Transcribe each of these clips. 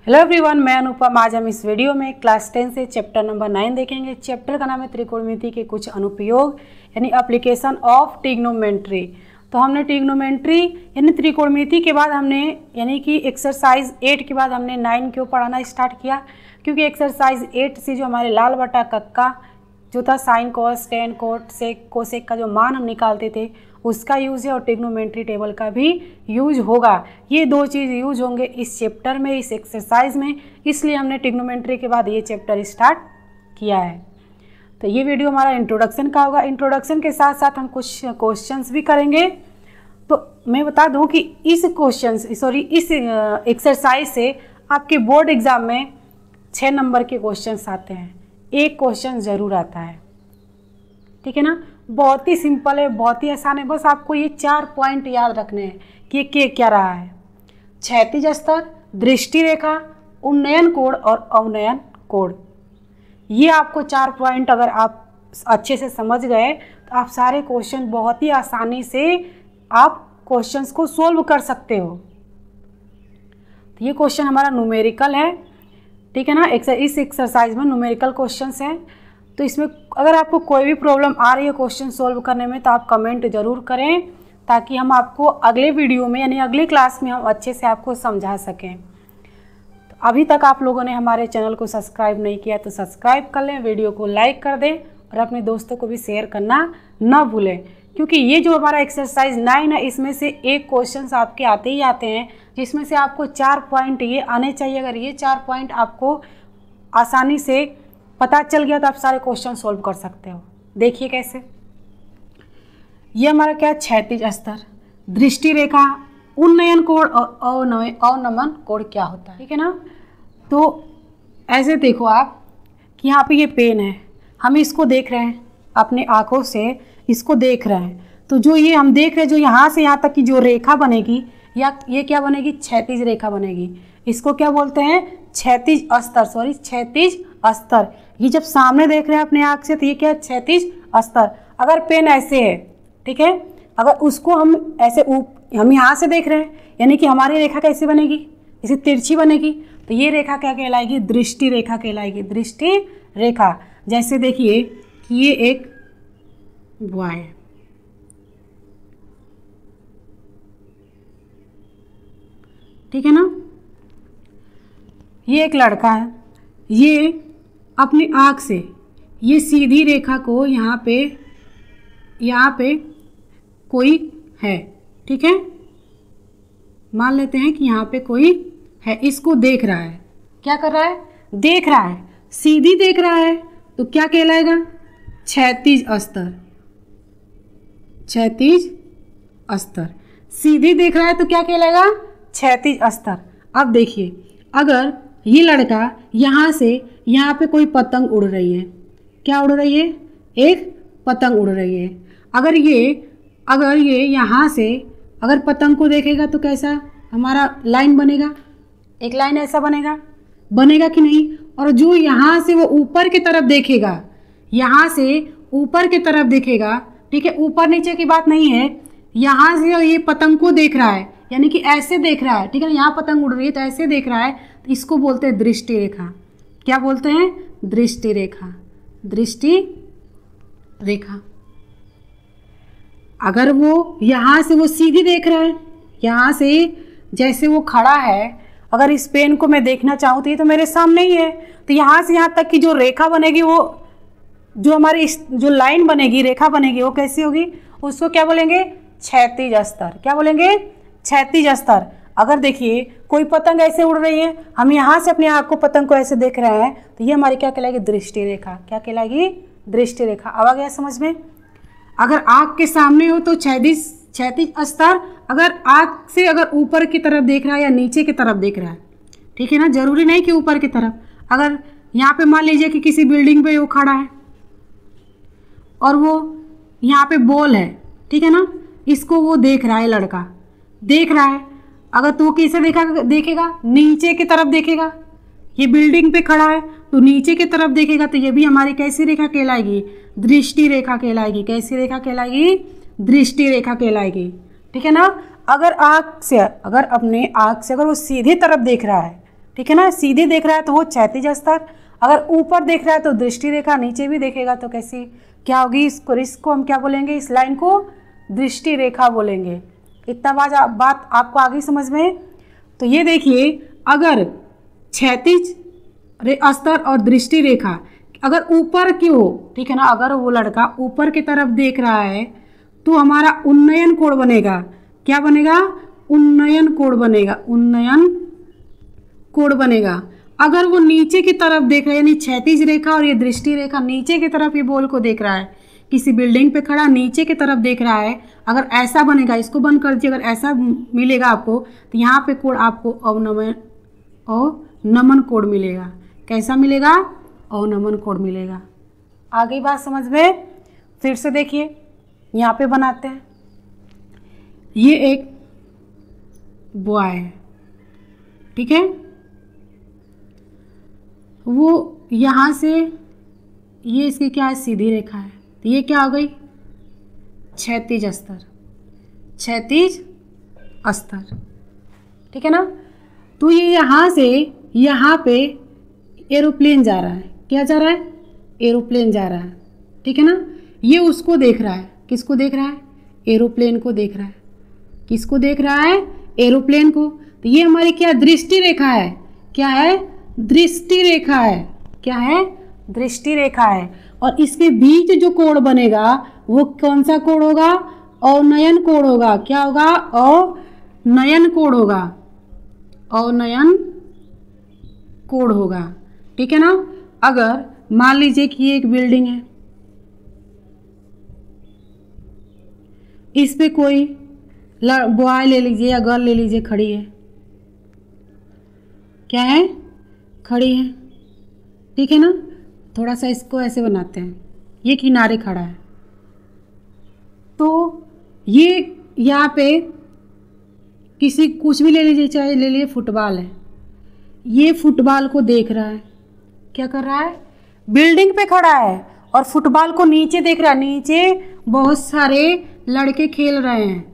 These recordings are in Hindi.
हेलो एवरीवन, मैं अनुपम। आज हम इस वीडियो में क्लास 10 से चैप्टर नंबर 9 देखेंगे। चैप्टर का नाम है त्रिकोणमिति के कुछ अनुप्रयोग यानी एप्लीकेशन ऑफ ट्रिग्नोमेट्री। तो हमने ट्रिग्नोमेट्री यानी त्रिकोणमिति के बाद हमने यानी कि एक्सरसाइज 8 के बाद हमने 9 क्यों पढ़ाना स्टार्ट किया, क्योंकि एक्सरसाइज 8 से जो हमारे लाल बटा कक्का जो था sine cos tan cot sec cosec का जो मान हम निकालते थे उसका यूज़ है और ट्रिग्नोमेट्री टेबल का भी यूज होगा। ये दो चीज़ यूज होंगे इस चैप्टर में, इस एक्सरसाइज में, इसलिए हमने ट्रिग्नोमेट्री के बाद ये चैप्टर स्टार्ट किया है। तो ये वीडियो हमारा इंट्रोडक्शन का होगा। इंट्रोडक्शन के साथ साथ हम कुछ क्वेश्चंस भी करेंगे। तो मैं बता दूं कि इस एक्सरसाइज से आपके बोर्ड एग्ज़ाम में 6 नंबर के क्वेश्चंस आते हैं, एक क्वेश्चन ज़रूर आता है। ठीक है ना, बहुत ही सिंपल है, बहुत ही आसान है। बस आपको ये 4 पॉइंट याद रखने हैं कि ये क्या रहा है। क्षैतिज स्तर, दृष्टि रेखा, उन्नयन कोण और अवनयन कोण। ये आपको 4 पॉइंट अगर आप अच्छे से समझ गए तो आप सारे क्वेश्चन बहुत ही आसानी से आप क्वेश्चंस को सोल्व कर सकते हो। तो ये क्वेश्चन हमारा न्यूमेरिकल है, ठीक है ना। इस एक्सरसाइज में न्यूमेरिकल क्वेश्चंस हैं। तो इसमें अगर आपको कोई भी प्रॉब्लम आ रही है क्वेश्चन सोल्व करने में तो आप कमेंट ज़रूर करें, ताकि हम आपको अगले वीडियो में यानी अगली क्लास में हम अच्छे से आपको समझा सकें। तो अभी तक आप लोगों ने हमारे चैनल को सब्सक्राइब नहीं किया तो सब्सक्राइब कर लें, वीडियो को लाइक कर दें और अपने दोस्तों को भी शेयर करना ना भूलें, क्योंकि ये जो हमारा एक्सरसाइज 9 है इसमें से एक क्वेश्चन आपके आते ही आते हैं, जिसमें से आपको 4 पॉइंट ये आने चाहिए। अगर ये 4 पॉइंट आपको आसानी से पता चल गया तो आप सारे क्वेश्चन सोल्व कर सकते हो। देखिए कैसे। ये हमारा क्या है, क्षैतिज स्तर, दृष्टि रेखा, उन्नयन कोण और अवनमन कोण क्या होता है, ठीक है ना। तो ऐसे देखो आप कि यहाँ पे ये पेन है, हम इसको देख रहे हैं अपनी आँखों से, इसको देख रहे हैं। तो जो ये हम देख रहे हैं, जो यहाँ से यहाँ तक की जो रेखा बनेगी या ये क्या बनेगी, क्षैतिज रेखा बनेगी। इसको क्या बोलते हैं, क्षैतिज स्तर, क्षैतिज स्तर। ये जब सामने देख रहे हैं अपने आँख से तो ये क्या है, क्षैतिज स्तर। अगर पेन ऐसे है, ठीक है, अगर उसको हम ऐसे हम यहाँ से देख रहे हैं यानी कि हमारी रेखा कैसे बनेगी, इसे तिरछी बनेगी। तो ये रेखा क्या कहलाएगी, दृष्टि रेखा कहलाएगी, दृष्टि रेखा। जैसे देखिए कि ये एक बॉय है, ठीक है ना, ये एक लड़का है, ये अपनी आँख से ये सीधी रेखा को यहाँ पे कोई है, ठीक है, मान लेते हैं कि यहाँ पे कोई है, इसको देख रहा है। क्या कर रहा है, देख रहा है, सीधी देख रहा है, तो क्या कहलाएगा, क्षैतिज स्तर, क्षैतिज स्तर। सीधी देख रहा है तो क्या कहलाएगा, क्षैतिज स्तर। अब देखिए, अगर ये लड़का यहाँ से यहाँ पे कोई पतंग उड़ रही है, क्या उड़ रही है, एक पतंग उड़ रही है। अगर ये यहाँ से अगर पतंग को देखेगा तो कैसा हमारा लाइन बनेगा, एक लाइन ऐसा बनेगा कि नहीं। और जो यहाँ से वो ऊपर की तरफ देखेगा, यहाँ से ऊपर की तरफ देखेगा, ठीक है, ऊपर नीचे की बात नहीं है, यहाँ से ये पतंग को देख रहा है यानी कि ऐसे देख रहा है, ठीक है ना, यहाँ पतंग उड़ रही है तो ऐसे देख रहा है, तो इसको बोलते हैं दृष्टि रेखा। क्या बोलते हैं, दृष्टि रेखा, दृष्टि रेखा। अगर वो यहाँ से वो सीधी देख रहा है, यहाँ से जैसे वो खड़ा है, अगर इस पेन को मैं देखना चाहूँ तो ये तो मेरे सामने ही है, तो यहाँ से यहाँ तक की जो रेखा बनेगी, वो जो हमारी जो लाइन बनेगी, रेखा बनेगी, वो कैसी होगी, उसको क्या बोलेंगे, क्षैतिज स्तर। क्या बोलेंगे, क्षैतिज स्तर। अगर देखिए कोई पतंग ऐसे उड़ रही है, हम यहाँ से अपने आँख को पतंग को ऐसे देख रहे हैं, तो ये हमारी क्या कहलाएगी, दृष्टि रेखा। क्या कहलाएगी, दृष्टि रेखा। अब आ गया समझ में। अगर आँख के सामने हो तो क्षैतिज स्तर, अगर आँख से अगर ऊपर की तरफ देख रहा है या नीचे की तरफ देख रहा है, ठीक है ना, जरूरी नहीं कि ऊपर की तरफ। अगर यहाँ पे मान लीजिए कि किसी बिल्डिंग पे वो खड़ा है और वो यहाँ पे बॉल है, ठीक है ना, इसको वो देख रहा है, लड़का देख रहा है। अगर तो कैसे देखेगा, नीचे की तरफ देखेगा। ये बिल्डिंग पे खड़ा है तो नीचे की तरफ देखेगा, तो ये भी हमारी कैसी रेखा कहलाएगी, दृष्टि रेखा कहलाएगी। कैसी रेखा कहलाएगी, दृष्टि रेखा कहलाएगी, ठीक है ना। अगर अपने आँख से अगर वो सीधी तरफ देख रहा है, ठीक है ना। सीधे देख रहा है तो वो क्षैतिज स्तर, अगर ऊपर देख रहा है तो दृष्टि रेखा, नीचे भी देखेगा तो कैसी क्या होगी, इसको हम क्या बोलेंगे, इस लाइन को दृष्टि रेखा बोलेंगे। इतना बात आपको आगे समझ में। तो ये देखिए, अगर क्षैतिज स्तर और दृष्टि रेखा अगर ऊपर की हो, ठीक है ना, अगर वो लड़का ऊपर की तरफ देख रहा है तो हमारा उन्नयन कोण बनेगा। क्या बनेगा, उन्नयन कोण बनेगा, उन्नयन कोण बनेगा। अगर वो नीचे की तरफ देख रहा है, यानी क्षैतिज रेखा और ये दृष्टि रेखा नीचे की तरफ ये बॉल को देख रहा है, किसी बिल्डिंग पे खड़ा नीचे की तरफ देख रहा है, अगर ऐसा बनेगा, इसको बंद कर दीजिए, अगर ऐसा मिलेगा आपको तो यहाँ पे कोण आपको अवनमन कोण मिलेगा। कैसा मिलेगा, अवनमन कोण मिलेगा। आगे बात समझ में। फिर से देखिए, यहाँ पे बनाते हैं, ये एक बॉय है, ठीक है, वो यहाँ से ये इसकी क्या है, सीधी रेखा है, तो ये क्या हो गई, क्षैतिज स्तर, क्षैतिज स्तर, ठीक है ना। तो ये यहाँ से यहाँ पे एरोप्लेन जा रहा है, क्या जा रहा है, एरोप्लेन जा रहा है, ठीक है ना। ये उसको देख रहा है, किसको देख रहा है, एरोप्लेन को देख रहा है, किसको देख रहा है, एरोप्लेन को। तो ये हमारी क्या दृष्टि रेखा है, क्या है, दृष्टि रेखा है, क्या है, दृष्टि रेखा है। और इसके बीच जो कोण बनेगा वो कौन सा कोण होगा, अवनयन कोण होगा। क्या होगा, अवनयन कोण होगा, अवनयन कोण होगा, ठीक है ना। अगर मान लीजिए कि ये एक बिल्डिंग है, इस पे कोई बॉय ले लीजिए या गर्ल ले लीजिए, खड़ी है, क्या है, खड़ी है, ठीक है ना। थोड़ा सा इसको ऐसे बनाते हैं, ये किनारे खड़ा है, तो ये यहाँ पे किसी कुछ भी ले लीजिए, चाहे ले लीजिए फुटबॉल है, ये फुटबॉल को देख रहा है, क्या कर रहा है, बिल्डिंग पे खड़ा है और फुटबॉल को नीचे देख रहा है, नीचे बहुत सारे लड़के खेल रहे हैं,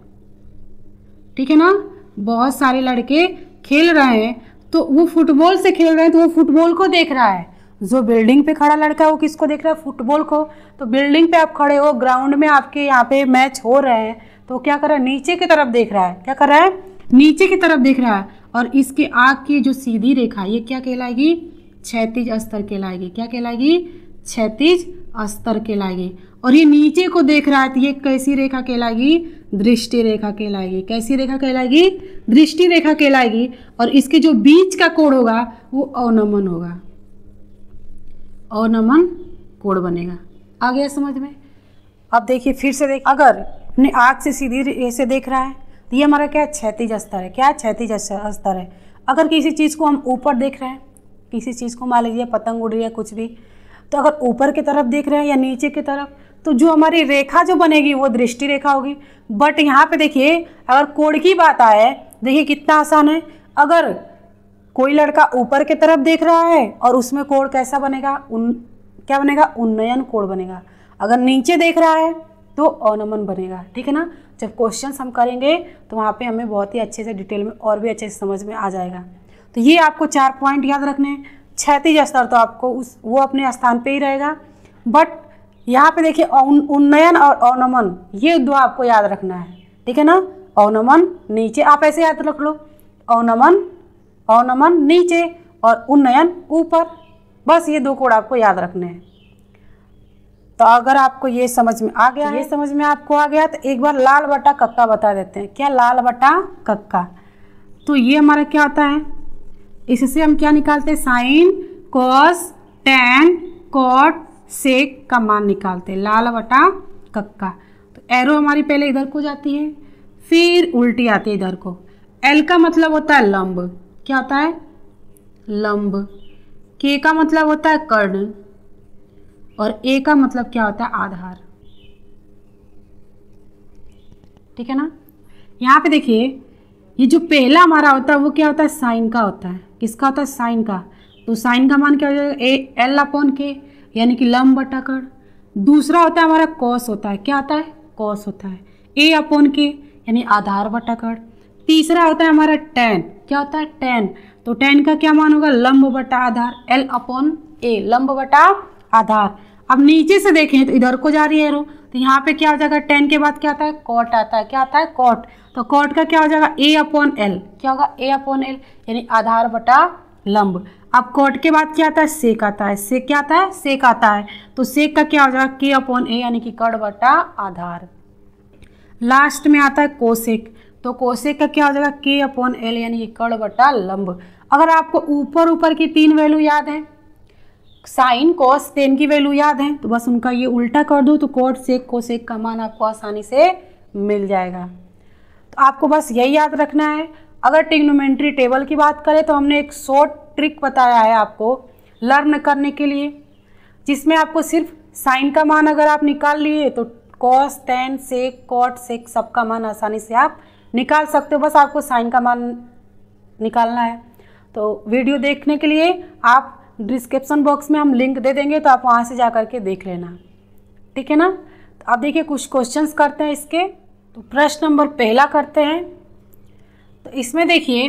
ठीक है ना, बहुत सारे लड़के खेल रहे हैं, तो वो फुटबॉल से खेल रहे हैं, तो वो फुटबॉल को देख रहा है। जो बिल्डिंग पे खड़ा लड़का है वो किसको देख रहा है, फुटबॉल को। तो बिल्डिंग पे आप खड़े हो, ग्राउंड में आपके यहाँ पे मैच हो रहे हैं, तो क्या कर रहा है, नीचे की तरफ देख रहा है, क्या कर रहा है, नीचे की तरफ देख रहा है। और इसके आग की जो सीधी रेखा, ये क्या कहलाएगी, क्षैतिज स्तर कहलाएगी। क्या कहलाएगी, क्षैतिज स्तर कहलाएगी। और ये नीचे को देख रहा है, तो ये कैसी रेखा कहलाएगी, दृष्टि रेखा कहलाएगी। कैसी रेखा कहलाएगी, दृष्टि रेखा कहलाएगी। और इसके जो बीच का कोण होगा वो अवनमन होगा, अवनमन कोण बनेगा। आ गया समझ में। अब देखिए, फिर से देख, अगर अपने आँख से सीधी ऐसे देख रहा है तो ये हमारा क्या है, क्षैतिज स्तर है। क्या है, क्षैतिज स्तर है। अगर किसी चीज़ को हम ऊपर देख रहे हैं, किसी चीज़ को मान लीजिए पतंग उड़ रही है कुछ भी, तो अगर ऊपर की तरफ देख रहे हैं या नीचे की तरफ, तो जो हमारी रेखा जो बनेगी वो दृष्टि रेखा होगी। बट यहाँ पे देखिए, अगर कोण की बात आए, देखिए कितना आसान है। अगर कोई लड़का ऊपर की तरफ देख रहा है और उसमें कोण कैसा बनेगा, क्या बनेगा, उन्नयन कोण बनेगा। अगर नीचे देख रहा है तो अवनमन बनेगा, ठीक है ना। जब क्वेश्चंस हम करेंगे तो वहाँ पे हमें बहुत ही अच्छे से डिटेल में और भी अच्छे से समझ में आ जाएगा। तो ये आपको 4 पॉइंट याद रखने हैं। क्षैतिज स्तर तो आपको वो अपने स्थान पे ही रहेगा, बट यहाँ पे देखिए उन्नयन और अवनमन, ये दो आपको याद रखना है, ठीक है ना। अवनमन नीचे, आप ऐसे याद रख लो, अवनमन नीचे और उन्नयन ऊपर, बस ये 2 कोण आपको याद रखने हैं। तो अगर आपको ये समझ में आ गया, ये समझ में आपको आ गया, तो एक बार लाल बटा कक्का बता देते हैं। क्या, लाल बटा कक्का। तो ये हमारा क्या होता है, इससे हम क्या निकालते हैं, साइन, कॉस, टैन, कॉट, सेक का मान निकालते हैं, लाल बटा कक्का। तो एरो हमारी पहले इधर को जाती है, फिर उल्टी आती है इधर को। एल का मतलब होता है लंब, क्या होता है, लंब। के का मतलब होता है कर्ण, और ए का मतलब क्या होता है, आधार, ठीक है ना। यहाँ पे देखिए, ये जो पहला हमारा होता है वो क्या होता है, साइन का होता है। किसका होता है, साइन का। तो साइन का मान क्या हो जाएगा, एल अपॉन के, यानी कि लंब बटा कर्ण। दूसरा होता है हमारा कॉस होता है, क्या होता है, कॉस होता है, ए अपॉन के, यानी आधार बटा कर्ण। तीसरा होता है हमारा tan। क्या होता है tan? तो tan का क्या मान होगा? लंब बटा आधार, L/A, लंब बटा आधार। अब नीचे से देखें तो इधर को जा रही है एरो, तो यहाँ पे क्या हो जाएगा? tan के बाद क्या आता है? cot आता है। क्या आता है? cot। तो cot का क्या हो जाएगा? A/L। क्या होगा? A/L, यानी आधार बटा लंब। अब cot के बाद क्या आता है? sec आता है। sec क्या आता है? sec आता है। तो sec का क्या हो जाएगा? K/A, यानी कि कर्ण बटा आधार। लास्ट में आता है कोसेक, तो कोसेक का क्या हो जाएगा? K/L, यानी कि कर्ण बटा लंब। अगर आपको ऊपर की 3 वैल्यू याद है, साइन कॉस टेन की वैल्यू याद है, तो बस उनका ये उल्टा कर दो, तो कॉट सेक कोसेक का मान आपको आसानी से मिल जाएगा। तो आपको बस यही याद रखना है। अगर ट्रिग्नोमेट्री टेबल की बात करें तो हमने एक शॉर्ट ट्रिक बताया है आपको लर्न करने के लिए, जिसमें आपको सिर्फ साइन का मान अगर आप निकाल लिए तो cos tan sec cot sec सबका मान आसानी से आप निकाल सकते हो। बस आपको साइन का मान निकालना है। तो वीडियो देखने के लिए आप डिस्क्रिप्शन बॉक्स में हम लिंक दे देंगे, तो आप वहाँ से जा कर के देख लेना, ठीक है ना। तो अब देखिए कुछ क्वेश्चंस करते हैं इसके। तो प्रश्न नंबर पहला करते हैं। तो इसमें देखिए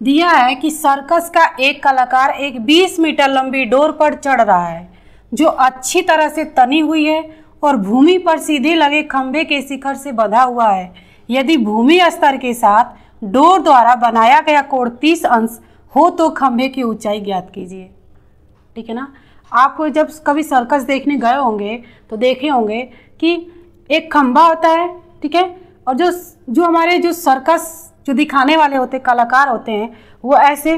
दिया है कि सर्कस का एक कलाकार एक 20 मीटर लंबी डोर पर चढ़ रहा है जो अच्छी तरह से तनी हुई है और भूमि पर सीधे लगे खंभे के शिखर से बंधा हुआ है। यदि भूमि स्तर के साथ डोर द्वारा बनाया गया कोण 30 अंश हो तो खंभे की ऊंचाई ज्ञात कीजिए, ठीक है ना। आप जब कभी सर्कस देखने गए होंगे तो देखे होंगे कि एक खंभा होता है, ठीक है, और जो हमारे जो सर्कस जो दिखाने वाले होते कलाकार होते हैं वो ऐसे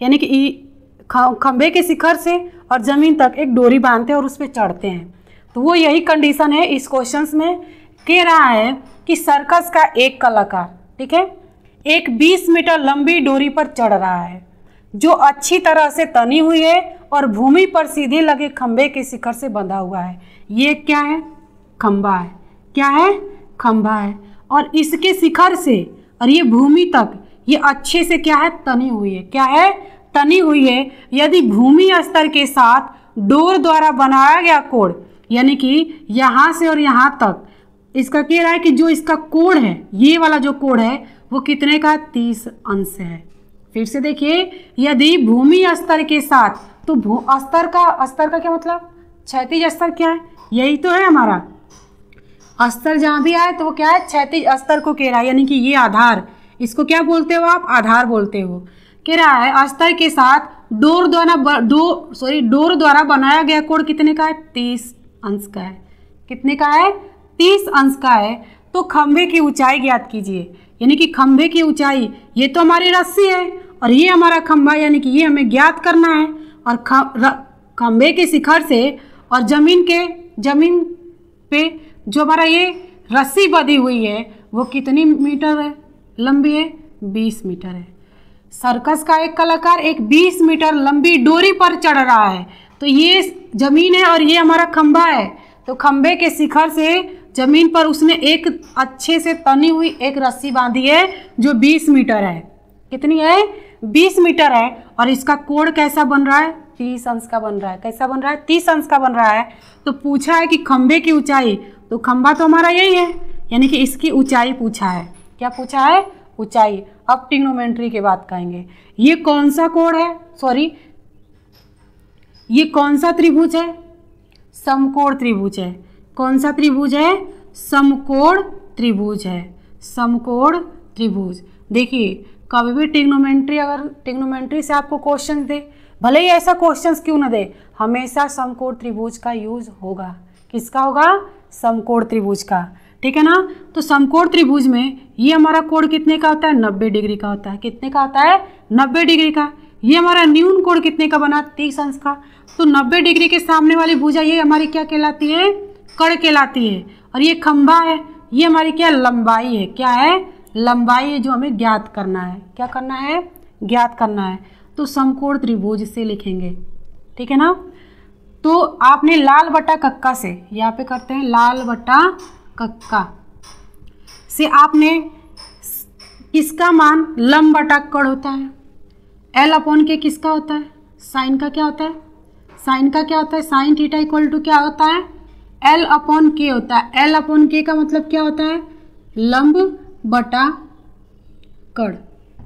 यानी कि खंभे के शिखर से और ज़मीन तक एक डोरी बांधते हैं और उस पर चढ़ते हैं। तो वो यही कंडीशन है इस क्वेश्चंस में। कह रहा है कि सर्कस का एक कलाकार, ठीक है, एक 20 मीटर लंबी डोरी पर चढ़ रहा है जो अच्छी तरह से तनी हुई है और भूमि पर सीधे लगे खंभे के शिखर से बंधा हुआ है। ये क्या है? खंभा है। क्या है? खंभा है। और इसके शिखर से और ये भूमि तक ये अच्छे से क्या है? तनी हुई है। क्या है? तनी हुई है। यदि भूमि स्तर के साथ डोर द्वारा बनाया गया कोण, यानी कि यहाँ से और यहाँ तक इसका कह रहा है कि जो इसका कोण है, ये वाला जो कोण है वो कितने का? 30 अंश है। फिर से देखिए, यदि भूमि स्तर के साथ, तो स्तर का क्या मतलब? क्षैतिज स्तर क्या है? यही तो है हमारा स्तर। जहाँ भी आए तो वो क्या है? क्षैतिज स्तर को कह रहा है, यानी कि ये आधार, इसको क्या बोलते हो आप? आधार बोलते हो। कह रहा है स्तर के साथ डोर द्वारा बनाया गया कोण कितने का है? 30 अंश का है। कितने का है? 30 अंश का है। तो खंभे की ऊंचाई ज्ञात कीजिए, यानी कि खंभे की ऊंचाई, ये तो हमारी रस्सी है और ये हमारा खंभा, यानी कि ये हमें ज्ञात करना है। और खंभे के शिखर से और जमीन पे जो हमारा ये रस्सी बंधी हुई है वो कितनी मीटर है? लंबी है? 20 मीटर है। सर्कस का एक कलाकार एक 20 मीटर लंबी डोरी पर चढ़ रहा है। तो ये जमीन है और ये हमारा खंभा है। तो खंभे के शिखर से जमीन पर उसने एक अच्छे से तनी हुई एक रस्सी बांधी है जो 20 मीटर है। कितनी है? 20 मीटर है। और इसका कोण कैसा बन रहा है? 30 अंश का बन रहा है। कैसा बन रहा है? 30 अंश का बन रहा है। तो पूछा है कि खंभे की ऊंचाई, तो खंभा तो हमारा यही है, यानी कि इसकी ऊंचाई पूछा है। क्या पूछा है? ऊंचाई। अब ट्रिग्नोमेट्री की बात करेंगे। ये कौन सा कोण है? ये कौन सा त्रिभुज है? समकोण त्रिभुज है। कौन सा त्रिभुज है? समकोण त्रिभुज है। समकोण त्रिभुज। देखिए कभी भी ट्रिग्नोमेट्री से आपको क्वेश्चन दे, भले ही ऐसा क्वेश्चंस क्यों ना दे, हमेशा समकोण त्रिभुज का यूज होगा। किसका होगा? समकोण त्रिभुज का, ठीक है ना। तो समकोण त्रिभुज में ये हमारा कोण कितने का होता है? 90 डिग्री का होता है। कितने का होता है? 90 डिग्री का। ये हमारा न्यून कोण कितने का बना? 30 अंश का। तो 90 डिग्री के सामने वाली भुजा ये हमारी क्या कहलाती है? कर्ण कहलाती है। और ये खंभा है, ये हमारी क्या? लंबाई है। क्या है? लंबाई है, जो हमें ज्ञात करना है। क्या करना है? ज्ञात करना है। तो समकोण त्रिभुज से लिखेंगे, ठीक है ना। तो आपने लाल बटा कक्का से, यहाँ पे करते हैं लाल बटा कक्का से, आपने किसका मान? लंब बटा कर्ण होता है। L/K किसका होता है? साइन का क्या होता है? साइन का क्या होता है? साइन थीटा इक्वल टू क्या होता है? L/K होता है। L/K का मतलब क्या होता है? लंब बटा कड़।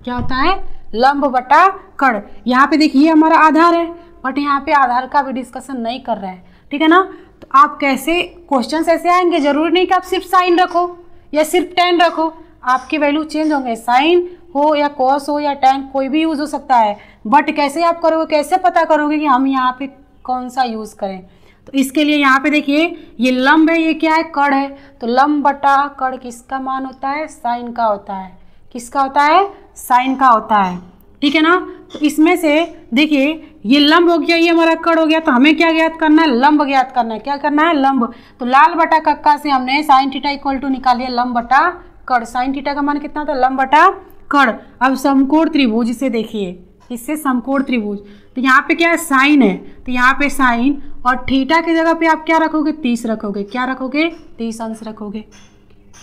क्या होता है? लंब बटा कड़। यहाँ पे देखिए हमारा आधार है, बट यहाँ पे आधार का भी डिस्कशन नहीं कर रहे हैं, ठीक है ना। तो आप कैसे क्वेश्चंस ऐसे आएंगे, जरूरी नहीं कि आप सिर्फ साइन रखो या सिर्फ टेन रखो, आपकी वैल्यू चेंज होंगे, साइन हो या कॉस हो या टेन, कोई भी यूज़ हो सकता है। बट कैसे आप करोगे, कैसे पता करोगे कि हम यहाँ पे कौन सा यूज़ करें? तो इसके लिए यहाँ पे देखिए ये लंब है, ये क्या है? कड़ है। तो लंब बटा कड़ किसका मान होता है? साइन का होता है। किसका होता है? साइन का होता है, ठीक है ना। तो इसमें से देखिए ये लंब हो गया, ये हमारा कड़ हो गया, तो हमें क्या ज्ञात करना है? लंब ज्ञात करना है। क्या करना है? लंब। तो लाल बटा कक्का से हमने साइन थीटा इक्वल टू निकालिए लंब बटा कड़। साइन थीटा का मान कितना था? लंब बटा कड़। अब समकोण त्रिभुज से देखिए, इससे समकोण त्रिभुज, तो यहाँ पे क्या है? साइन है, तो यहाँ पे साइन, और थीटा की जगह पे आप क्या रखोगे? 30 रखोगे। क्या रखोगे? 30 अंश रखोगे।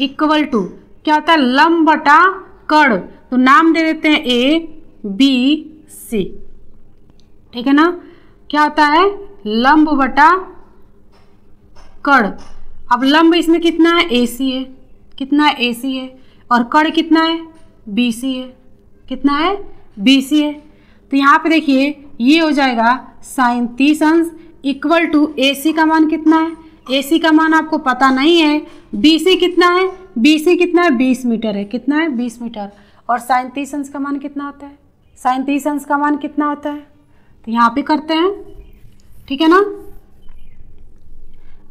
इक्वल टू क्या होता है? लंब बटा कड़। तो नाम दे देते हैं ABC, ठीक है ना। क्या होता है? लंब बटा कड़। अब लंब इसमें कितना है? AC है। कितना है? AC है। और कड़ कितना है? BC है। कितना है? BC है। तो यहाँ पे देखिए ये हो जाएगा साइन 30 अंश इक्वल टू AC का मान कितना है? AC का मान आपको पता नहीं है। BC कितना है? BC कितना है? 20 मीटर है। कितना है? 20 मीटर। और साइन 30 अंश का मान कितना होता है? साइन 30 अंश का मान कितना होता है? तो यहाँ पे करते हैं, ठीक है ना।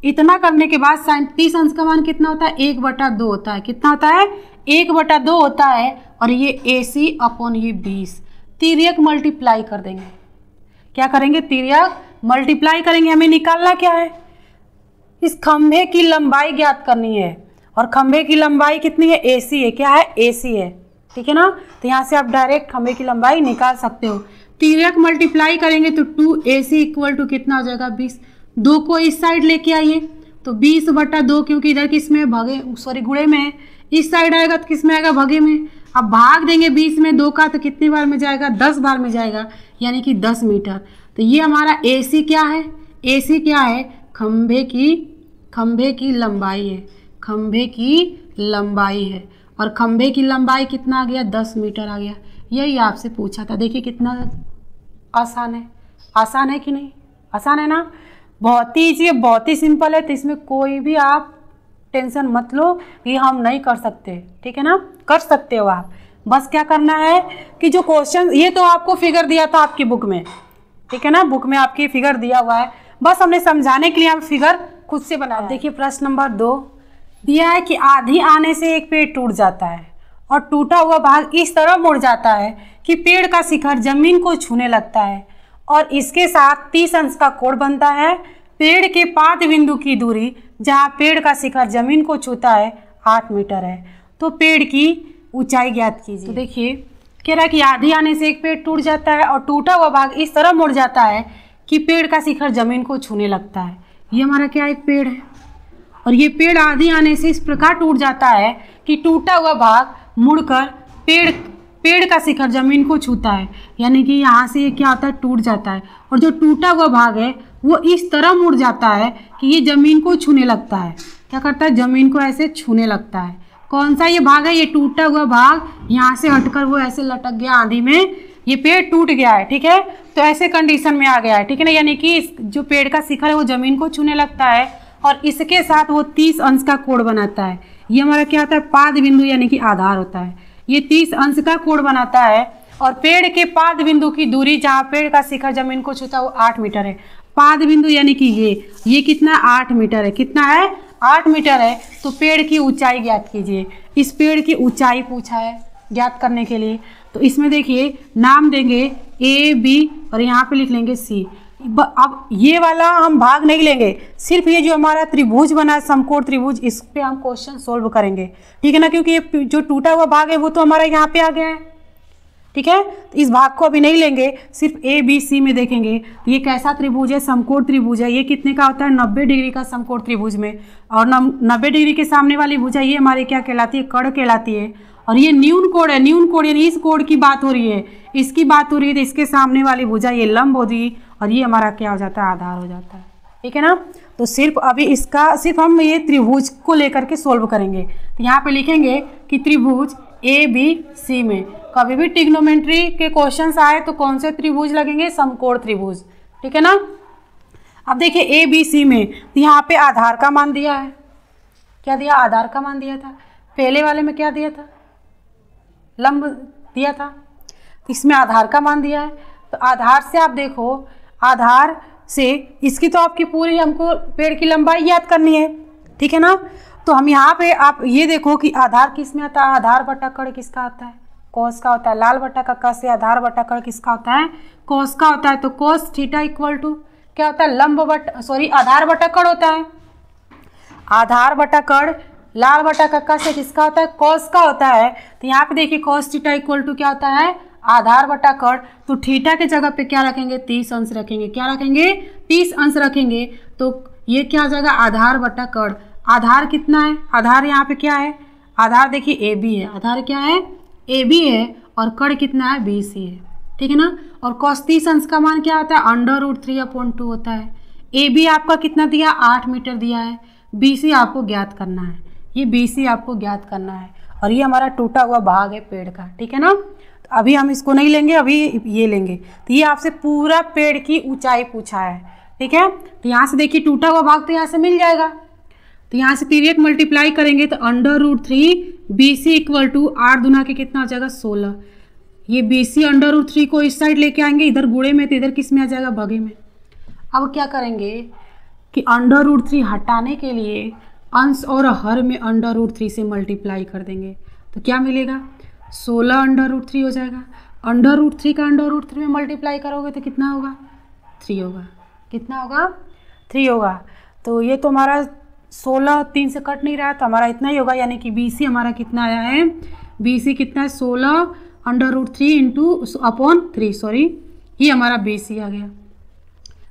इतना करने के बाद साइन 30 अंश का मान कितना होता है? 1/2 होता है। कितना होता है? 1/2 होता है। और ये AC अपॉन ये 20 तिर्यक मल्टीप्लाई कर देंगे। क्या करेंगे? तिर्यक मल्टीप्लाई करेंगे। हमें निकालना क्या है? इस खंभे की लंबाई ज्ञात करनी है, और खंभे की लंबाई कितनी है? AC है। क्या है? AC है, ठीक है ना। तो यहाँ से आप डायरेक्ट खंभे की लंबाई निकाल सकते हो। तिर्यक मल्टीप्लाई करेंगे तो 2AC इक्वल टू कितना हो जाएगा? 20। 2 को इस साइड लेके आइए, तो 20/2, क्योंकि इधर किस में भागे, सॉरी गुणे में है, इस साइड आएगा तो किस में आएगा? भागे में। अब भाग देंगे 20 में 2 का, तो कितनी बार में जाएगा? 10 बार में जाएगा, यानी कि 10 मीटर। तो ये हमारा AC क्या है? AC क्या है? खंभे की लंबाई है। खंभे की लंबाई है, और खंभे की लंबाई कितना आ गया? 10 मीटर आ गया। यही आपसे पूछा था। देखिए कितना आसान है। आसान है कि नहीं? आसान है ना। बहुत ही ईजी है, बहुत ही सिंपल है। तो इसमें कोई भी आप टेंशन मत लो कि हम नहीं कर सकते, ठीक है ना। कर सकते हो आप। बस क्या करना है कि जो क्वेश्चन, ये तो आपको फिगर दिया था आपकी बुक में, ठीक है ना। बुक में आपकी फिगर दिया हुआ है, बस हमने समझाने के लिए आप फिगर खुद से बना। देखिए प्रश्न नंबर 2 दिया है कि आंधी आने से एक पेड़ टूट जाता है और टूटा हुआ भाग इस तरह मुड़ जाता है कि पेड़ का शिखर जमीन को छूने लगता है, और इसके साथ 30 अंश का कोण बनता है। पेड़ के पाद बिंदु की दूरी जहाँ पेड़ का शिखर जमीन को छूता है 8 मीटर है। तो पेड़ की ऊंचाई ज्ञात कीजिए। तो देखिए कह रहा है कि आंधी आने से एक पेड़ टूट जाता है और टूटा हुआ भाग इस तरह मुड़ जाता है कि पेड़ का शिखर जमीन को छूने लगता है। ये हमारा क्या? एक पेड़ है, और ये पेड़ आंधी आने से इस प्रकार टूट जाता है कि टूटा हुआ भाग मुड़कर पेड़ का शिखर जमीन को छूता है, यानी कि यहाँ से ये क्या होता है? टूट जाता है। और जो टूटा हुआ भाग है वो इस तरह मुड़ जाता है कि ये जमीन को छूने लगता है। क्या करता है? जमीन को ऐसे छूने लगता है। कौन सा ये भाग है? ये टूटा हुआ भाग यहाँ से हटकर वो ऐसे लटक गया आंधी में, ये पेड़ टूट गया है, ठीक है। तो ऐसे कंडीशन में आ गया है, ठीक है ना। यानी कि जो पेड़ का शिखर है वो जमीन को छूने लगता है, और इसके साथ वो 30 अंश का कोण बनाता है। ये हमारा क्या होता है? पाद बिंदु, यानी कि आधार होता है। ये 30 अंश का कोण बनाता है, और पेड़ के पाद बिंदु की दूरी जहाँ पेड़ का शिखर जमीन को छूता है वो 8 मीटर है। पाद बिंदु यानी कि ये कितना? 8 मीटर है। कितना है? 8 मीटर है। तो पेड़ की ऊंचाई ज्ञात कीजिए। इस पेड़ की ऊंचाई पूछा है ज्ञात करने के लिए। तो इसमें देखिए नाम देंगे AB और यहाँ पे लिख लेंगे C। अब ये वाला हम भाग नहीं लेंगे, सिर्फ ये जो हमारा त्रिभुज बना है समकोण त्रिभुज, इस पे हम क्वेश्चन सोल्व करेंगे, ठीक है ना। क्योंकि ये जो टूटा हुआ भाग है वो तो हमारा यहाँ पे आ गया है, ठीक है। तो इस भाग को अभी नहीं लेंगे, सिर्फ ABC में देखेंगे। तो ये कैसा त्रिभुज है? समकोण त्रिभुज है। ये कितने का होता है? 90 डिग्री का समकोण त्रिभुज में, और 90 डिग्री के सामने वाली भुजा ये हमारी क्या कहलाती है? कड़ कहलाती है। और ये न्यून कोण है। न्यून कोण यानी इस कोण की बात हो रही है, इसकी बात हो रही है। तो इसके सामने वाली भुजा ये लंब होगी, और ये हमारा क्या हो जाता है? आधार हो जाता है, ठीक है ना। तो सिर्फ अभी इसका सिर्फ हम ये त्रिभुज को लेकर के सोल्व करेंगे। तो यहाँ पे लिखेंगे कि त्रिभुज ए बी सी में। कभी भी ट्रिग्नोमेट्री के क्वेश्चंस आए तो कौन से त्रिभुज लगेंगे? समकोण त्रिभुज, ठीक है ना। अब देखिए ए बी सी में यहाँ पे आधार का मान दिया है, क्या दिया? आधार का मान दिया था। पहले वाले में क्या दिया था? लंब दिया था। इसमें आधार का मान दिया है, तो आधार से आप देखो, आधार से इसकी तो आपकी पूरी हमको पेड़ की लंबाई याद करनी है, ठीक है ना। तो हम यहाँ पे आप ये देखो कि आधार किस में आता है? आधार बटा कड़ किसका आता है? कॉस का होता है। लाल बटा कक्का से आधार बटा कड़ किसका होता है? कॉस का होता है। तो कॉस थीटा इक्वल टू क्या होता है? लंब बटा आधार बटा कड़ होता है। आधार बटा कड़ लाल बटा कक्का से किसका होता है? कॉस का होता है। तो यहाँ पे देखिए कॉस थीटा इक्वल टू क्या होता है? आधार बटा कड़। तो थीटा के जगह पे क्या रखेंगे? 30 अंश रखेंगे। क्या रखेंगे? 30 अंश रखेंगे। तो ये क्या हो जाएगा? आधार बटा कड़। आधार कितना है? आधार यहाँ पे क्या है? आधार देखिए ए बी है। आधार क्या है? ए बी है। और कड़ कितना है? बी सी है, ठीक है ना। और cos 30 अंश का मान क्या होता है? √3/2 होता है। ए बी आपका कितना दिया? 8 मीटर दिया है। बी सी आपको ज्ञात करना है, ये बी सी आपको ज्ञात करना है। और ये हमारा टूटा हुआ भाग है पेड़ का, ठीक है ना। तो अभी हम इसको नहीं लेंगे, अभी ये लेंगे। तो ये आपसे पूरा पेड़ की ऊंचाई पूछा है, ठीक है। तो यहाँ से देखिए टूटा हुआ भाग तो यहाँ से मिल जाएगा। तो यहाँ से 3 मल्टीप्लाई करेंगे तो √3 बी सी इक्वल टू 8 दूना के कितना हो जाएगा? 16। ये बी सी √3 को इस साइड लेके आएंगे, इधर गुणे में, तो इधर किस में आ जाएगा? भगे में। अब क्या करेंगे कि √3 हटाने के लिए अंश और हर में √3 से मल्टीप्लाई कर देंगे। तो क्या मिलेगा? 16 √3 हो जाएगा। √3 का √3 में मल्टीप्लाई करोगे तो कितना होगा? 3 होगा। कितना होगा? 3 होगा। तो ये तो हमारा 16 3 से कट नहीं रहा, तो हमारा इतना ही होगा। यानी कि बी सी हमारा कितना आया है? बी सी कितना है? 16 √3 /3 सॉरी, ये हमारा बी सी आ गया।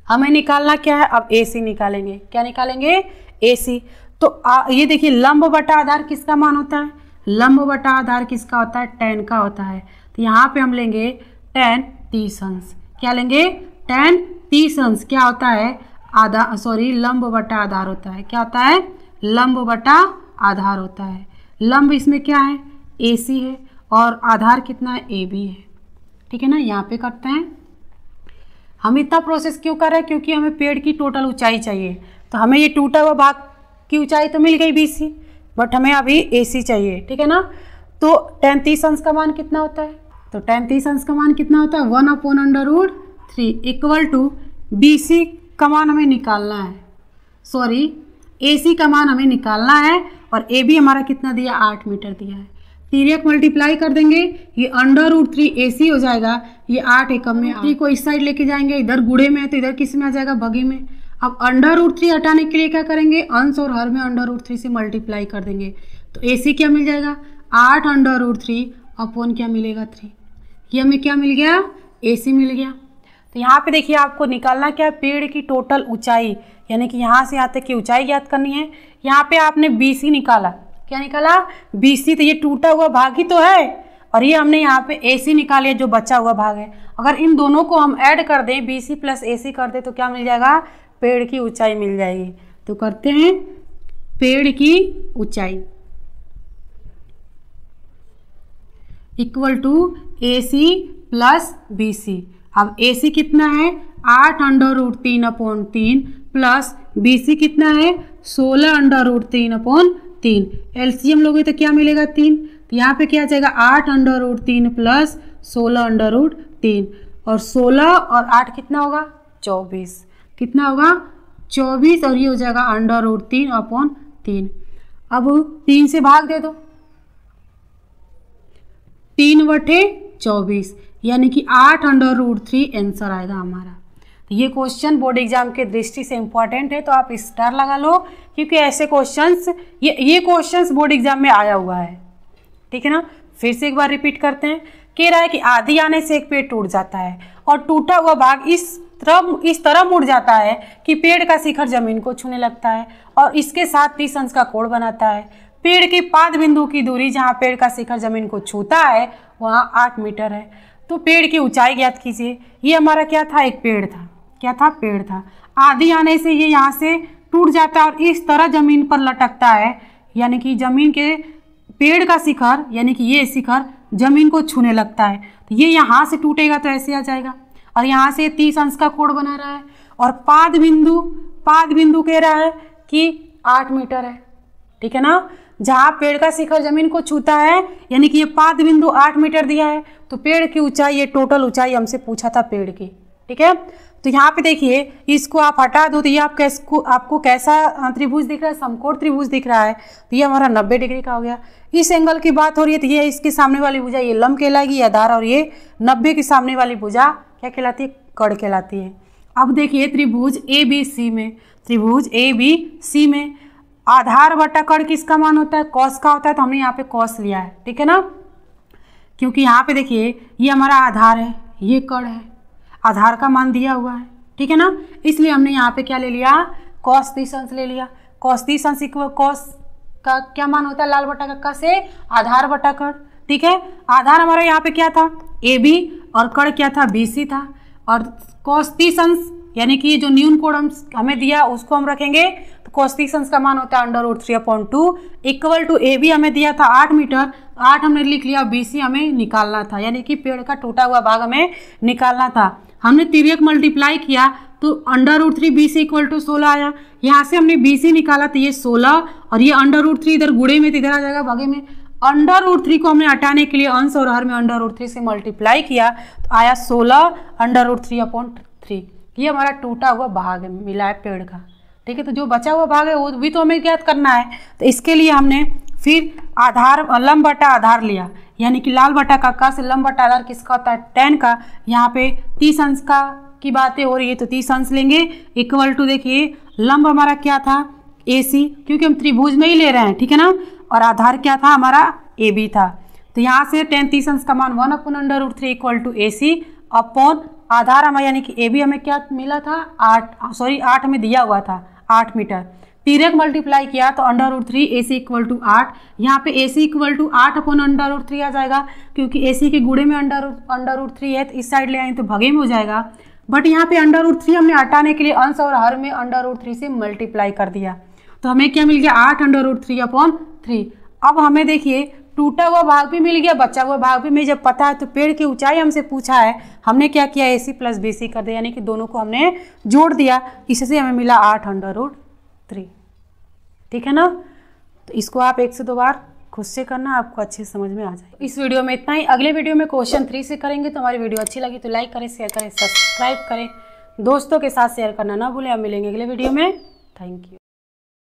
हमें निकालना क्या है? अब ए सी निकालेंगे। क्या निकालेंगे? ए सी। तो ये देखिए लंब बटा आधार किसका मान होता है? लंब बटा आधार किसका होता है? tan का होता है। तो यहाँ पे हम लेंगे tan 30 अंश। क्या लेंगे? tan 30 अंश। क्या होता है? लंब बटा आधार होता है। क्या होता है? लंब बटा आधार होता है। लंब इसमें क्या है? ए सी है। और आधार कितना है? ए बी है, ठीक है ना। यहाँ पे करते हैं। हम इतना प्रोसेस क्यों कर रहे हैं? क्योंकि हमें पेड़ की टोटल ऊंचाई चाहिए। तो हमें ये टूटा हुआ भाग की ऊंचाई तो मिल गई बी सी, बट हमें अभी ए सी चाहिए, ठीक है ना। तो tan 30 अंश का मान कितना होता है? तो tan 30 अंश का मान कितना होता है? 1/√3 इक्वल टू बी सी का मान हमें निकालना है, सॉरी ए सी का मान हमें निकालना है। और ए बी हमारा कितना दिया? 8 मीटर दिया है। 3 मल्टीप्लाई कर देंगे, ये √3 ए सी हो जाएगा। ये 8 एकम में 3 को इस साइड लेके जाएंगे, इधर गुणे में है तो इधर किस में आ जाएगा? भगे में। अब √3 हटाने के लिए क्या करेंगे? अंश और हर में √3 से मल्टीप्लाई कर देंगे। तो ए सी क्या मिल जाएगा? 8 √3 क्या मिलेगा? 3। ये हमें क्या मिल गया? ए सी मिल गया। तो यहाँ पे देखिए आपको निकालना क्या है? पेड़ की टोटल ऊंचाई, यानी कि यहाँ से यहाँ तक की ऊंचाई ज्ञात करनी है। यहाँ पे आपने बी सी निकाला। क्या निकाला? B C. तो ये टूटा हुआ भाग ही तो है, और ये हमने यहाँ पे ए सी निकाल लिया जो बचा हुआ भाग है। अगर इन दोनों को हम ऐड कर दें, बी सी प्लस ए सी कर दें, तो क्या मिल जाएगा? पेड़ की ऊंचाई मिल जाएगी। तो करते हैं पेड़ की ऊंचाई equal to A C plus B C. अब ए सी कितना है? 8 √3/3 प्लस बी सी कितना है? 16 √3/3। एलसीएम लोगे तो क्या मिलेगा? 3। तो यहाँ पे क्या आ जाएगा? 8 √3 प्लस 16 √3। और 16 और 8 कितना होगा? 24। कितना होगा? 24। और ये हो जाएगा √3/3। अब 3 से भाग दे दो, 3/24 यानी कि 8 √3 आंसर आएगा हमारा। तो ये क्वेश्चन बोर्ड एग्जाम के दृष्टि से इम्पॉर्टेंट है, तो आप स्टार लगा लो, क्योंकि ऐसे क्वेश्चंस ये क्वेश्चंस बोर्ड एग्जाम में आया हुआ है, ठीक है ना। फिर से एक बार रिपीट करते हैं। कह रहा है कि आंधी आने से एक पेड़ टूट जाता है और टूटा हुआ भाग इस तरह मुड़ जाता है कि पेड़ का शिखर जमीन को छूने लगता है और इसके साथ 30 अंश का कोण बनाता है। पेड़ के पाद बिंदु की दूरी जहाँ पेड़ का शिखर जमीन को छूता है वहाँ 8 मीटर है। तो पेड़ की ऊंचाई ज्ञात कीजिए। ये हमारा क्या था? एक पेड़ था। क्या था? पेड़ था। आंधी आने से ये यहाँ से टूट जाता है और इस तरह जमीन पर लटकता है, यानी कि जमीन के पेड़ का शिखर यानी कि ये शिखर जमीन को छूने लगता है, तो ये यहाँ से टूटेगा तो ऐसे आ जाएगा, और यहाँ से 30 अंश का कोण बना रहा है, और पाद बिंदु कह रहा है कि 8 मीटर है, ठीक है ना। जहाँ पेड़ का शिखर जमीन को छूता है यानी कि ये पाद बिंदु 8 मीटर दिया है, तो पेड़ की ऊंचाई, ये टोटल ऊंचाई हमसे पूछा था पेड़ की, ठीक है। तो यहाँ पे देखिए, इसको आप हटा दो तो ये आपको कैसा त्रिभुज दिख रहा है, समकोण त्रिभुज दिख रहा है, तो ये हमारा 90 डिग्री का हो गया। इस एंगल की बात हो रही है तो ये इसके सामने वाली भुजा ये लंब कहलाएगी, आधार, और ये 90 के सामने वाली भुजा क्या कहलाती है, कड़ कहलाती है। अब देखिए त्रिभुज ए बी सी में आधार बटा कड़ किसका मान होता है, कॉस का होता है, तो हमने यहाँ पे कॉस लिया है, ठीक है ना। क्योंकि यहाँ पे देखिए ये हमारा आधार है, ये कड़ है, आधार का मान दिया हुआ है, ठीक है ना, इसलिए हमने यहाँ पे क्या ले लिया, कॉस 30 अंश ले लिया। कॉस 30 अंश इक्वल कॉस का क्या मान होता है, लाल बटा का से आधार बटा कड़, ठीक है। आधार हमारा यहाँ पे क्या था, ए बी, और कड़ क्या था, बी सी था, और कॉस 30 अंश यानी कि जो न्यून कोण हमें दिया उसको हम रखेंगे, तो कॉस 30 अंश का मान होता है √3/2 इक्वल टू ए बी हमें दिया था 8 मीटर, 8 हमने लिख लिया, बी सी हमें निकालना था, यानी कि पेड़ का टूटा हुआ भाग हमें निकालना था। हमने तिर्यक मल्टीप्लाई किया तो √3 बी सी इक्वल टू 16 आया, यहाँ से हमने बी सी निकाला तो ये 16, और ये √3 इधर गुणे में तो इधर आ जाएगा भागे में, √3 को हमने हटाने के लिए अंश और हर में √3 से मल्टीप्लाई किया तो आया 16 √3/3। ये हमारा टूटा हुआ भाग है, मिला है पेड़ का, ठीक है। तो जो बचा हुआ भाग है वो भी तो हमें ज्ञात करना है, तो इसके लिए हमने फिर आधार लंब बटा आधार लिया, यानी कि लाल बटा का से लंब बटा आधार किसका होता है, tan का। यहाँ पे 30 अंश का की बातें हो रही है तो 30 अंश लेंगे, इक्वल टू देखिए लंब हमारा क्या था, AC, क्योंकि हम त्रिभुज में ही ले रहे हैं, ठीक है ना, और आधार क्या था हमारा, AB था। तो यहाँ से tan 30 अंश का मान 1/√3 इक्वल टू AC अपॉन आधार हमें यानी कि AB हमें क्या मिला था, 8 हमें दिया हुआ था 8 मीटर, तिर्यक मल्टीप्लाई किया तो √3 AC इक्वल टू 8, यहाँ पे AC इक्वल टू 8/√3 आ जाएगा, क्योंकि AC के गुणे में √3 है, तो इस साइड ले आए तो भगे में हो जाएगा, बट यहाँ पे √3 हमने हटाने के लिए अंश और हर में √3 से मल्टीप्लाई कर दिया, तो हमें क्या मिल गया, 8√3/3। अब हमें देखिए टूटा हुआ भाग भी मिल गया, बचा हुआ भाग भी, मुझे जब पता है तो पेड़ की ऊंचाई हमसे पूछा है, हमने क्या किया, AC + BC कर दिया, यानी कि दोनों को हमने जोड़ दिया, इससे हमें मिला 8√3, ठीक है ना। तो इसको आप 1 से 2 बार खुद से करना, आपको अच्छे से समझ में आ जाए। इस वीडियो में इतना ही, अगले वीडियो में क्वेश्चन 3 से करेंगे। तो हमारी वीडियो अच्छी लगी तो लाइक करें, शेयर करें, सब्सक्राइब करें, दोस्तों के साथ शेयर करना ना भूलें। अब मिलेंगे अगले वीडियो में, थैंक यू।